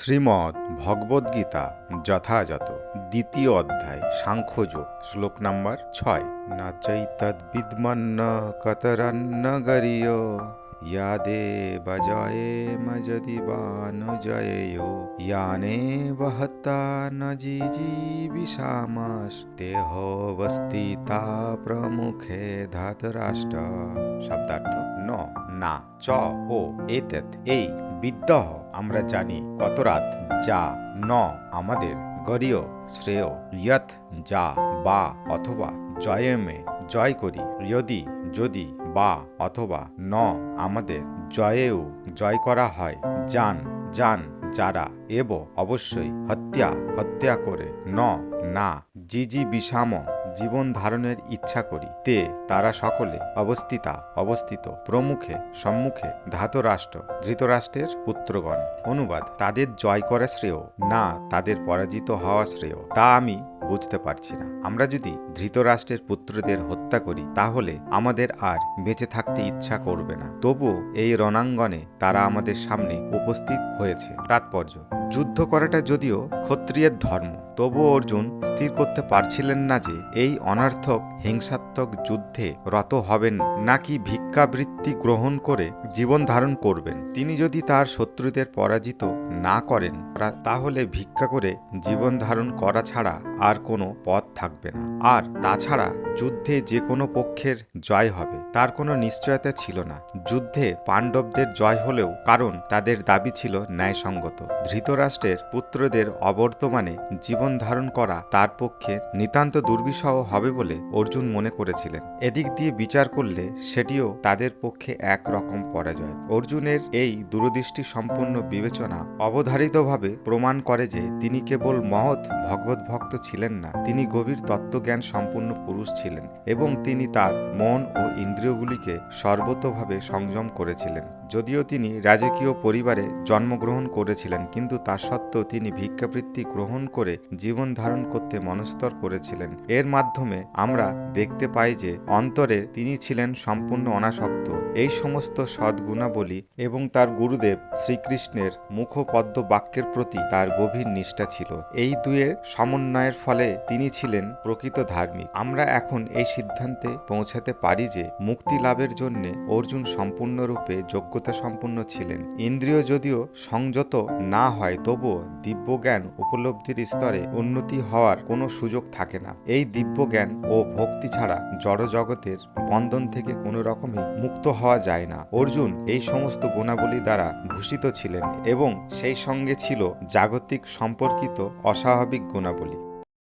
শ্রীমদ্ ভগবদ্গীতা যথাযথ দ্বিতীয় অধ্যায় সাংখ্যযোগ শ্লোক নাম্বার 6। না চৈতদ্বিদ্মন্ন কতরন্ন গরীয় ইয়াদেব জয়েম যদি বানুজয়েয় ইয়ানে বহতা ন জিজীবিষামাস দেহবস্থিতা প্রমুখে ধাতরাষ্ট্র। শব্দার্থ: ন, না, চ ও এতৎ এই বিদ্যহ আমরা জানি কতরাত যা, ন আমাদের, গরীয় শ্রেয়, ইয়ৎ যা, বা অথবা, জয়েমে জয় করি, যদি যদি, বা অথবা, ন আমাদের, জয়েও জয় করা হয়, জান জান যারা, এব অবশ্যই, হত্যা করে, ন না, জিজীবিষাম জীবন ধারণের ইচ্ছা করি, তে তারা সকলে, অবস্থিত, প্রমুখে সম্মুখে, ধাতরাষ্ট্র ধৃতরাষ্ট্রের পুত্রগণ। অনুবাদ: তাদের জয় করা শ্রেয়, না তাদের পরাজিত হওয়া শ্রেয়, তা আমি বুঝতে পারছি না। আমরা যদি ধৃতরাষ্ট্রের পুত্রদের হত্যা করি তাহলে আমাদের আর বেঁচে থাকতে ইচ্ছা করবে না। তবুও এই রণাঙ্গনে তারা আমাদের সামনে উপস্থিত হয়েছে। তাৎপর্য: যুদ্ধ করাটা যদিও ক্ষত্রিয়ের ধর্ম, তবুও অর্জুন স্থির করতে পারছিলেন না যে এই অনর্থক হিংসাত্মক যুদ্ধে রত হবেন নাকি ভিক্ষাবৃত্তি গ্রহণ করে জীবন ধারণ করবেন। তিনি যদি তার শত্রুদের পরাজিত না করেন তাহলে ভিক্ষা করে জীবন ধারণ করা ছাড়া আর কোনো পথ থাকবে না। আর তাছাড়া যুদ্ধে যে কোনো পক্ষের জয় হবে তার কোনো নিশ্চয়তা ছিল না। যুদ্ধে পাণ্ডবদের জয় হলেও কারণ তাদের দাবি ছিল ন্যায়সঙ্গত। ধৃতরাষ্ট্রের পুত্রদের অবর্তমানে জীবন ধারণ করা তার পক্ষে নিতান্ত দুর্বিষহ হবে বলে অর্জুন মনে করেছিলেন। এদিক দিয়ে বিচার করলে সেটিও তাদের পক্ষে একরকম পরাজয়। অর্জুনের এই দূরদৃষ্টি সম্পন্ন বিবেচনা অবধারিতভাবে প্রমাণ করে যে তিনি কেবল মহৎ ভগবত ভক্ত ছিলেন না, তিনি গভীর তত্ত্বজ্ঞান সম্পন্ন পুরুষ ছিলেন এবং তিনি তার মন ও ইন্দ্রিয়গুলিকে সর্বতোভাবে সংযম করেছিলেন। যদিও তিনি রাজকীয় পরিবারে জন্মগ্রহণ করেছিলেন, কিন্তু তা সত্ত্বেও তিনি ভিক্ষাবৃত্তি গ্রহণ করে জীবন ধারণ করতে মনস্থর করেছিলেন। এর মাধ্যমে আমরা দেখতে পাই যে অন্তরে তিনি ছিলেন সম্পূর্ণ অনাসক্ত। এই সমস্ত সদ্গুণাবলী এবং তার গুরুদেব শ্রীকৃষ্ণের মুখপদ্ম বাক্যের প্রতি তার গভীর নিষ্ঠা ছিল। এই দুয়ের সমন্বয়ের ফলে তিনি ছিলেন প্রকৃত ধার্মিক। আমরা এখন এই সিদ্ধান্তে পৌঁছাতে পারি যে মুক্তি লাভের জন্য অর্জুন সম্পূর্ণরূপে যোগ্যতা সম্পন্ন ছিলেন। ইন্দ্রিয় যদিও সংযত না হয় তবুও দিব্যজ্ঞান উপলব্ধির স্তরে উন্নতি হওয়ার কোনো সুযোগ থাকে না। এই দিব্যজ্ঞান ও ভক্তি ছাড়া জড় জগতের বন্ধন থেকে কোনো রকমই মুক্ত হওয়া যায় না। অর্জুন এই সমস্ত গুণাবলী দ্বারা ভূষিত ছিলেন এবং সেই সঙ্গে ছিল জাগতিক সম্পর্কিত অস্বাভাবিক গুণাবলী।